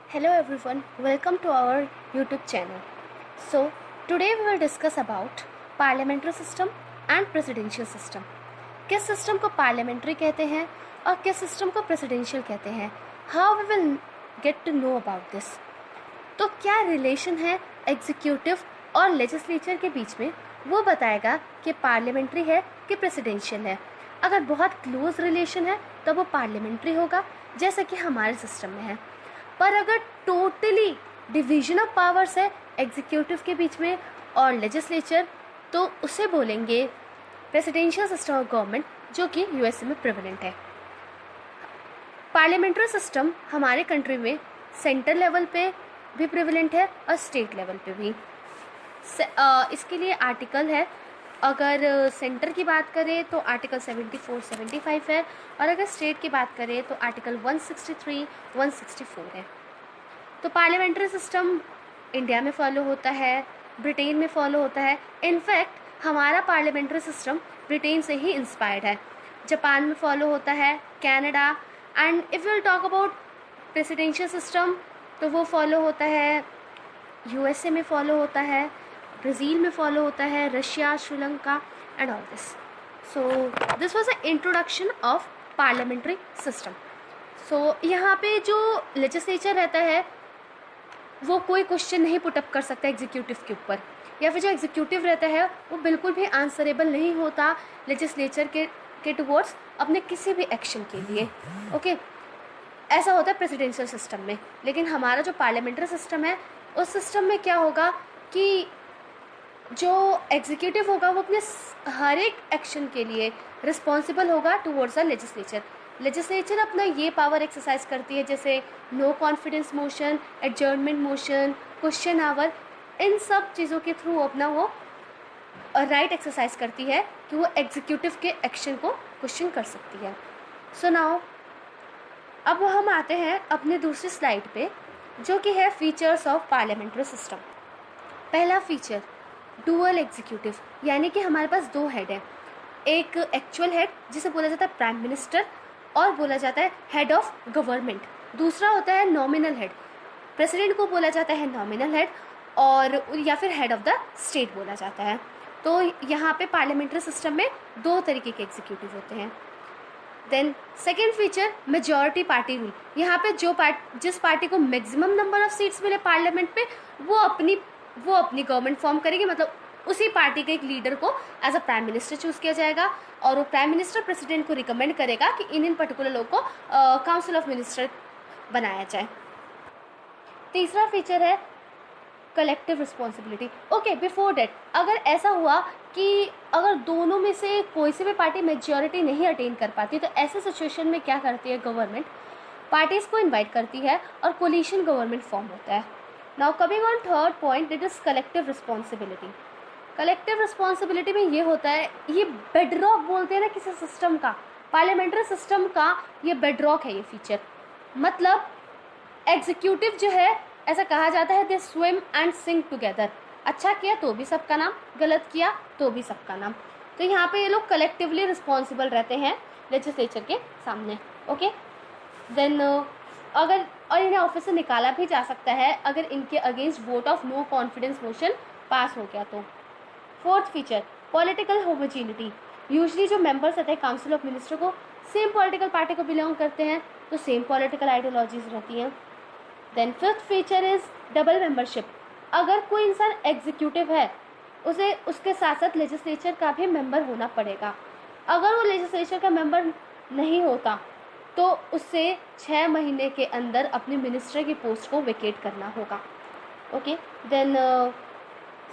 Hello everyone, welcome to our YouTube channel. So, today we will discuss about parliamentary system and presidential system. किस system को parliamentary कहते हैं और किस system को प्रेसिडेंशियल कहते हैं. How we will get to know about this. तो क्या रिलेशन है एग्जीक्यूटिव और लेजिस्लेचर के बीच में, वो बताएगा कि पार्लियामेंट्री है कि प्रेसिडेंशियल है. अगर बहुत क्लोज रिलेशन है तो वो पार्लियामेंट्री होगा, जैसा कि हमारे सिस्टम में है. पर अगर टोटली डिवीजन ऑफ पावर्स है एग्जीक्यूटिव के बीच में और लेजिस्लेचर, तो उसे बोलेंगे प्रेसिडेंशियल सिस्टम ऑफ गवर्नमेंट, जो कि यूएसए में प्रेवलेंट है. पार्लियामेंट्री सिस्टम हमारे कंट्री में सेंट्रल लेवल पे भी प्रेवलेंट है और स्टेट लेवल पे भी. इसके लिए आर्टिकल है. अगर सेंटर की बात करें तो आर्टिकल 74, 75 है, और अगर स्टेट की बात करें तो आर्टिकल 163, 164 है. तो पार्लियामेंट्री सिस्टम इंडिया में फॉलो होता है, ब्रिटेन में फॉलो होता है. इनफैक्ट हमारा पार्लियामेंट्री सिस्टम ब्रिटेन से ही इंस्पायर्ड है. जापान में फॉलो होता है, Canada. And if will talk about presidential system, तो वो फॉलो होता है यूएसए में फॉलो होता है, ब्राज़ील में फॉलो होता है, Russia, Sri Lanka and all this. So this was a introduction of parliamentary system. So यहाँ पे जो लेजिस्लेचर रहता है वो कोई क्वेश्चन नहीं पुटअप कर सकता एग्जीक्यूटिव के ऊपर, या फिर जो एग्जीक्यूटिव रहता है वो बिल्कुल भी आंसरेबल नहीं होता लेजिस्लेचर के टुवर्ड्स अपने किसी भी एक्शन के लिए. ओके, ऐसा होता है प्रेसिडेंशियल सिस्टम में. लेकिन हमारा जो पार्लियामेंट्री सिस्टम है, उस सिस्टम में क्या होगा कि जो एग्जीक्यूटिव होगा वो अपने हर एक एक्शन के लिए रिस्पॉन्सिबल होगा टुवर्ड्स द लेजिस्लेचर. लेजिस्लेचर अपना ये पावर एक्सरसाइज करती है, जैसे no confidence motion, adjournment motion, question hour. इन सब चीज़ों के थ्रू अपना वो राइट एक्सरसाइज करती है कि वो एग्जीक्यूटिव के एक्शन को क्वेश्चन कर सकती है. सो नाउ अब हम आते हैं अपने दूसरी स्लाइड पे, जो कि है फीचर्स ऑफ पार्लियामेंट्री सिस्टम. पहला फीचर, डुअल एग्जीक्यूटिव, यानी कि हमारे पास दो हेड है. एक एक्चुअल हेड जिसे बोला जाता है प्राइम मिनिस्टर और बोला जाता है हेड ऑफ गवर्नमेंट. दूसरा होता है नॉमिनल हेड. प्रेसिडेंट को बोला जाता है नॉमिनल हेड, और या फिर हेड ऑफ द स्टेट बोला जाता है. तो यहाँ पे पार्लियामेंट्री सिस्टम में दो तरीके के एग्जीक्यूटिव होते हैं. Then second feature, majority party rule. यहाँ पे जिस पार्टी को मैक्सिमम नंबर ऑफ सीट्स मिले पार्लियामेंट पे, वो अपनी गवर्नमेंट फॉर्म करेगी. मतलब उसी पार्टी के एक लीडर को as a prime minister choose किया जाएगा, और वो प्राइम मिनिस्टर प्रेसिडेंट को रिकमेंड करेगा कि इन पर्टिकुलर लोग को काउंसिल ऑफ मिनिस्टर बनाया जाए. तीसरा फीचर है collective responsibility. Okay, before date अगर ऐसा हुआ कि अगर दोनों में से कोई सी भी पार्टी मेजॉरिटी नहीं अटेन कर पाती, तो ऐसे सिचुएशन में क्या करती है गवर्नमेंट, पार्टीज को इन्वाइट करती है और कोलिशन गवर्नमेंट फॉर्म होता है. Now coming on third point, it is collective responsibility. Collective responsibility में ये होता है, ये बेडरॉक बोलते हैं ना किसी सिस्टम का, पार्लियामेंट्री सिस्टम का ये बेडरॉक है ये फीचर. मतलब एग्जीक्यूटिव जो है, ऐसा कहा जाता है they swim and sink together. अच्छा किया तो भी सबका नाम, गलत किया तो भी सबका नाम. तो यहाँ पे ये लोग कलेक्टिवली रिस्पॉन्सिबल रहते हैं लेजिस्लेचर के सामने. ओके, देन अगर और इन्हें ऑफिस से निकाला भी जा सकता है अगर इनके against vote of no confidence motion pass हो गया तो. Fourth feature, political homogeneity. Usually जो मेंबर्स रहते हैं काउंसिल ऑफ मिनिस्टर को सेम पॉलिटिकल पार्टी को बिलोंग करते हैं, तो सेम पॉलिटिकल आइडियोलॉजीज रहती हैं. Then fifth feature is double membership. अगर कोई इंसान एग्जीक्यूटिव है, उसे उसके साथ साथ लेजिस्लेचर का भी मेंबर होना पड़ेगा. अगर वो लेजिस्लेचर का मेंबर नहीं होता तो उससे 6 महीने के अंदर अपने मिनिस्टर की पोस्ट को वेकेट करना होगा. Okay, then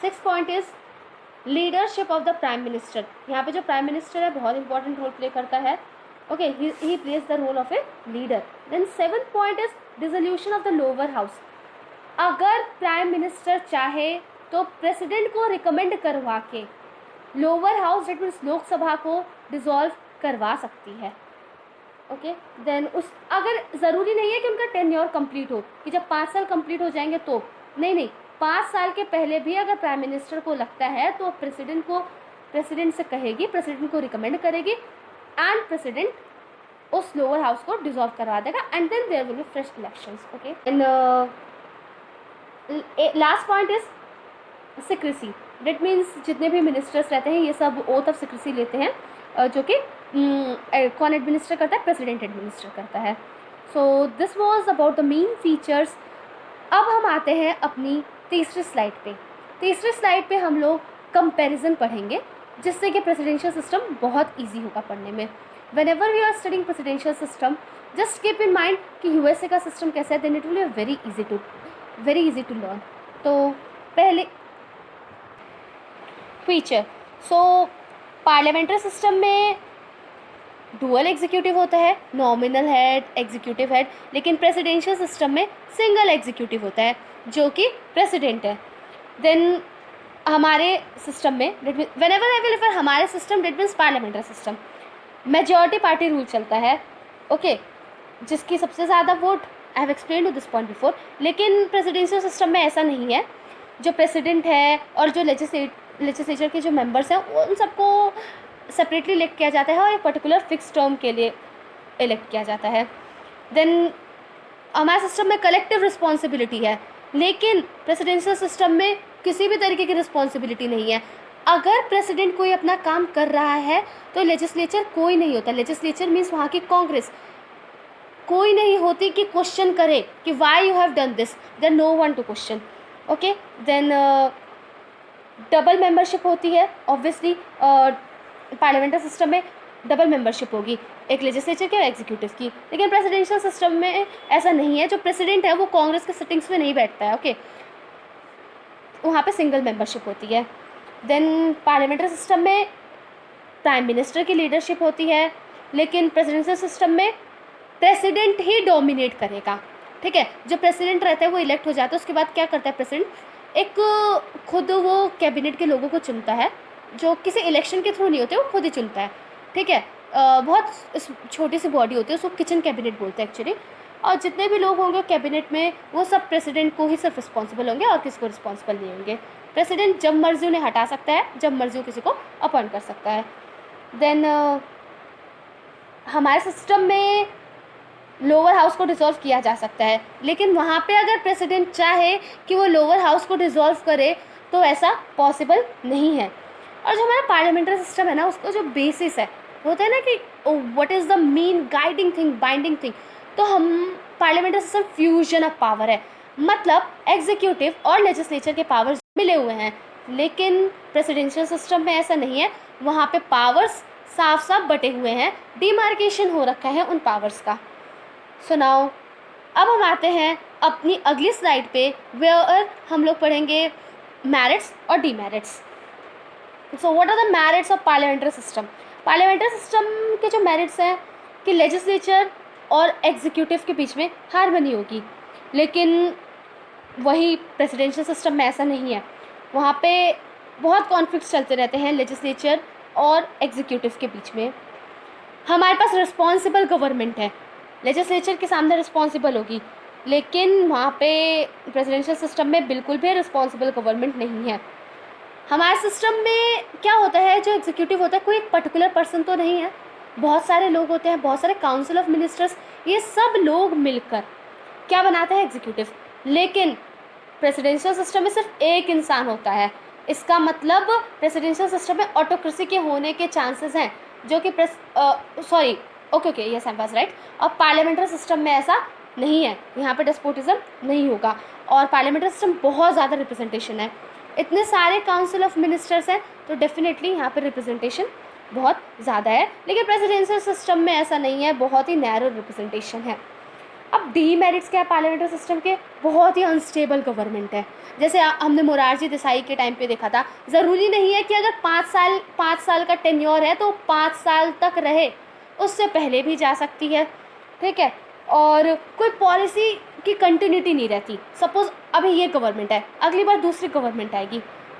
six point is leadership of the prime minister. यहाँ पे जो प्राइम मिनिस्टर है बहुत इंपॉर्टेंट रोल प्ले करता है. Okay, he plays the role of a leader. Then seventh point is dissolution of the lower house. अगर prime minister चाहे तो प्रेसिडेंट को रिकमेंड करवा के lower house that means Lok Sabha को डिसॉल्व करवा सकती है. ओके, देन अगर ज़रूरी नहीं है कि उनका टेन्योर कंप्लीट हो, कि जब 5 साल कंप्लीट हो जाएंगे तो नहीं, 5 साल के पहले भी अगर प्राइम मिनिस्टर को लगता है तो प्रेसिडेंट से कहेगी, प्रेसिडेंट को रिकमेंड करेगी, एंड प्रेसिडेंट उस लोअर हाउस को डिसॉल्व करवा देगा and then there will be fresh elections. Okay, and last point is secrecy. That means जितने भी मिनिस्टर्स रहते हैं ये सब ओथ ऑफ सिक्रेसी लेते हैं, जो कि कौन एडमिनिस्टर करता है? प्रेसिडेंट एडमिनिस्टर करता है. So this was about the main features. अब हम आते हैं अपनी तीसरी स्लाइड पे. तीसरी स्लाइड पे हम लोग कंपैरिजन पढ़ेंगे, जिससे कि प्रेसिडेंशियल सिस्टम बहुत इजी होगा पढ़ने में. whenever we are studying presidential system, just keep in mind कि USA का सिस्टम कैसा है, then it will be very easy to learn. तो पहले फीचर. सो पार्लियामेंट्री सिस्टम में डुअल एग्जीक्यूटिव होता है, नॉमिनल हेड, एग्जीक्यूटिव हेड. लेकिन प्रेसिडेंशियल सिस्टम में सिंगल एग्जीक्यूटिव होता है जो कि प्रेसिडेंट है. देन हमारे सिस्टम में व्हेनेवर अवेलेबल हमारे system that means parliamentary system majority party rule चलता है. ओके, जिसकी सबसे ज़्यादा vote, I have explain to this point before. लेकिन प्रेसिडेंशियल सिस्टम में ऐसा नहीं है. जो प्रेसिडेंट है और जो लेजिस्लेचर के जो मेंबर्स हैं उन सबको सेपरेटली इलेक्ट किया जाता है और एक पर्टिकुलर फिक्स टर्म के लिए इलेक्ट किया जाता है. देन हमारे सिस्टम में कलेक्टिव रिस्पॉन्सिबिलिटी है, लेकिन प्रेसिडेंशियल सिस्टम में किसी भी तरीके की रिस्पॉन्सिबिलिटी नहीं है. अगर प्रेसिडेंट कोई अपना काम कर रहा है तो लेजिस्लेचर कोई नहीं होता. लेजिस्लेचर मीन्स वहाँ की कांग्रेस कोई नहीं होती कि क्वेश्चन करे कि why you have done this. Then no one two question. Okay, then double membership होती है. ऑब्वियसली पार्लियामेंट्री सिस्टम में डबल मेंबरशिप होगी, एक लेजिस्लेचर की और एग्जीक्यूटिव की. लेकिन प्रेसिडेंशियल सिस्टम में ऐसा नहीं है. जो प्रेसिडेंट है वो कांग्रेस के सिटिंग्स में नहीं बैठता है. ओके, वहाँ पे सिंगल मेंबरशिप होती है. देन पार्लियामेंट्री सिस्टम में प्राइम मिनिस्टर की लीडरशिप होती है, लेकिन प्रेसिडेंशियल सिस्टम में प्रेसिडेंट ही डोमिनेट करेगा. ठीक है, जो प्रेसिडेंट रहता है वो इलेक्ट हो जाता है. उसके बाद क्या करता है प्रेसिडेंट? एक खुद वो कैबिनेट के लोगों को चुनता है, जो किसी इलेक्शन के थ्रू नहीं होते, वो खुद ही चुनता है. ठीक है, बहुत छोटी सी बॉडी होती है, उसको किचन कैबिनेट बोलते हैं एक्चुअली. और जितने भी लोग होंगे कैबिनेट में वो सब प्रेसिडेंट को ही सिर्फ रिस्पॉन्सिबल होंगे और किसी को रिस्पॉन्सिबल नहीं होंगे. प्रेसिडेंट जब मर्जी उन्हें हटा सकता है, जब मर्जी किसी को अपॉइंट कर सकता है. देन हमारे सिस्टम में लोअर हाउस को डिसॉल्व किया जा सकता है, लेकिन वहाँ पे अगर प्रेसिडेंट चाहे कि वो लोअर हाउस को डिसॉल्व करे तो ऐसा पॉसिबल नहीं है. और जो हमारा पार्लियामेंट्री सिस्टम है ना, उसका जो बेसिस है होता है ना कि what is the main guiding thing, binding thing. तो हम parliamentary system fusion of power है, मतलब एग्जीक्यूटिव और लेजिस्लेचर के पावर्स मिले हुए हैं. लेकिन प्रेसिडेंशियल सिस्टम में ऐसा नहीं है. वहाँ पे पावर्स साफ साफ बटे हुए हैं, डिमार्केशन हो रखा है उन पावर्स का. सो नाउ अब हम आते हैं अपनी अगली स्लाइड पे, वेयर हम लोग पढ़ेंगे मेरिट्स और demerits. So what are the merits of parliamentary system? Parliamentary system के जो मेरिट्स हैं कि लेजिस्लेचर और एग्जीक्यूटिव के बीच में हार्मनी होगी, लेकिन वही प्रेसिडेंशियल सिस्टम में ऐसा नहीं है. वहाँ पे बहुत कॉन्फ्लिक्ट्स चलते रहते हैं लेजिस्लेचर और एग्जीक्यूटिव के बीच में. हमारे पास रिस्पॉन्सिबल गवर्नमेंट है, लेजिस्लेचर के सामने रिस्पॉन्सिबल होगी, लेकिन वहाँ पे प्रेसिडेंशियल सिस्टम में बिल्कुल भी रिस्पॉन्सिबल गवर्नमेंट नहीं है. हमारे सिस्टम में क्या होता है, जो एग्जीक्यूटिव होता है कोई एक पर्टिकुलर पर्सन तो नहीं है, बहुत सारे लोग होते हैं, बहुत सारे काउंसिल ऑफ मिनिस्टर्स, ये सब लोग मिलकर क्या बनाते हैं? एग्जीक्यूटिव. लेकिन प्रेसिडेंशियल सिस्टम में सिर्फ एक इंसान होता है. इसका मतलब प्रेसिडेंशियल सिस्टम में ऑटोक्रेसी के होने के चांसेस हैं, जो कि okay yes I was right. और पार्लियामेंट्री सिस्टम में ऐसा नहीं है, यहाँ पे डेस्पोटिज्म नहीं होगा. और पार्लियामेंट्री सिस्टम बहुत ज़्यादा रिप्रेजेंटेशन है, इतने सारे काउंसिल ऑफ मिनिस्टर्स हैं, तो डेफिनेटली यहाँ पे रिप्रेजेंटेशन बहुत ज़्यादा है. लेकिन प्रेसिडेंशियल सिस्टम में ऐसा नहीं है, बहुत ही नैरो रिप्रेजेंटेशन है. अब डीमेरिट्स क्या है पार्लियामेंट्री सिस्टम के? बहुत ही अनस्टेबल गवर्नमेंट है. जैसे हमने मोरारजी देसाई के टाइम पे देखा था, ज़रूरी नहीं है कि अगर 5 साल का टेन्योर है तो 5 साल तक रहे, उससे पहले भी जा सकती है. ठीक है, और कोई पॉलिसी की कंटिन्यूटी नहीं रहती. सपोज़ अभी ये गवर्नमेंट है, अगली बार दूसरी गवर्नमेंट आएगी,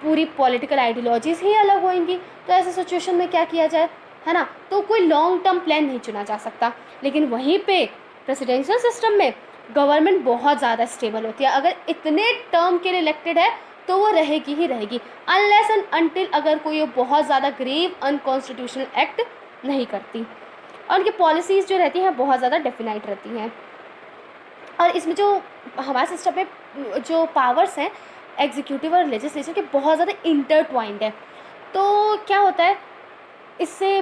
पूरी पॉलिटिकल आइडियोलॉजीज़ ही अलग होंगी, तो ऐसे सिचुएशन में क्या किया जाए, है ना? तो कोई लॉन्ग टर्म प्लान नहीं चुना जा सकता. लेकिन वहीं पे प्रेसिडेंशियल सिस्टम में गवर्नमेंट बहुत ज़्यादा स्टेबल होती है. अगर इतने टर्म के लिए इलेक्टेड है तो वो रहेगी ही रहेगी, अनलेस एंड अनटिल अगर कोई बहुत ज़्यादा ग्रेव अनकॉन्स्टिट्यूशनल एक्ट नहीं करती. और उनकी पॉलिसीज़ जो रहती हैं बहुत ज़्यादा डेफिनाइट रहती हैं। और इसमें जो हमारे सिस्टम में जो पावर्स हैं एग्जीक्यूटिव और लेजिस्लेचर के बहुत ज़्यादा इंटरट्वाइंड है। तो क्या होता है, इससे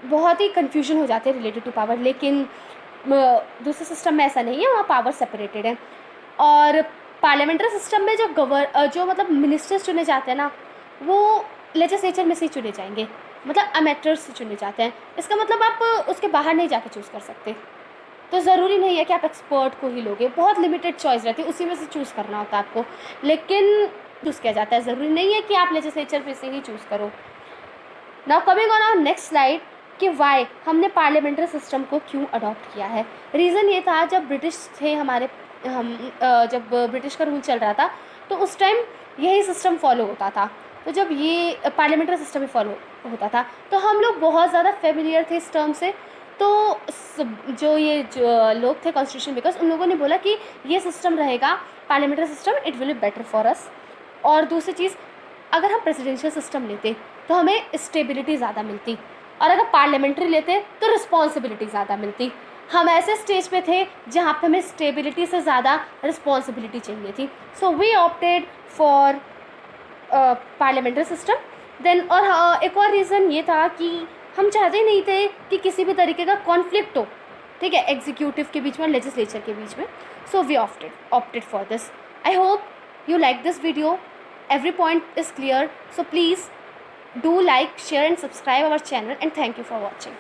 बहुत ही कन्फ्यूजन हो जाते हैं रिलेटेड टू पावर। लेकिन दूसरे सिस्टम में ऐसा नहीं है, वहाँ पावर सेपरेटेड है। और पार्लियामेंट्री सिस्टम में जो मतलब मिनिस्टर्स चुने जाते हैं ना, वो लेजिस्लेचर में से ही चुने जाएंगे, मतलब अमेटर्स से चुने जाते हैं। इसका मतलब आप उसके बाहर नहीं जाके चूज़ कर सकते। तो ज़रूरी नहीं है कि आप एक्सपर्ट को ही लोगे, बहुत लिमिटेड चॉइस रहती है, उसी में से चूज़ करना होता है आपको। लेकिन चूज़ किया जाता है, ज़रूरी नहीं है कि आप लेजिस्लेचर में से ही चूज़ करो। Now coming on our next slide कि वाई हमने पार्लियामेंट्री सिस्टम को क्यों अडॉप्ट किया है। रीज़न ये था, जब ब्रिटिश थे हमारे जब ब्रिटिश का रूल चल रहा था तो उस टाइम यही सिस्टम फॉलो होता था। तो जब ये पार्लियामेंट्री सिस्टम ही फॉलो होता था तो हम लोग बहुत ज़्यादा फेमिलियर थे इस टर्म से। तो जो लोग थे कॉन्स्टिट्यूशन मेकर्स, उन लोगों ने बोला कि ये सिस्टम रहेगा parliamentary system, it will be better for us. और दूसरी चीज़, अगर हम प्रेसिडेंशियल सिस्टम लेते तो हमें स्टेबिलिटी ज़्यादा मिलती, और अगर पार्लियामेंट्री लेते तो रिस्पॉन्सिबिलिटी ज़्यादा मिलती। हम ऐसे स्टेज पे थे जहाँ पे हमें स्टेबिलिटी से ज़्यादा रिस्पॉन्सिबिलिटी चाहिए थी। So we opted for parliamentary system. Then और एक और रीज़न ये था कि हम चाहते ही नहीं थे कि किसी भी तरीके का कॉन्फ्लिक्ट हो, ठीक है, एग्जीक्यूटिव के बीच में और लेजिस्लेचर के बीच में। So we opted for this. I hope you like this video. Every point is clear, so please do like, share and subscribe our channel, and thank you for watching.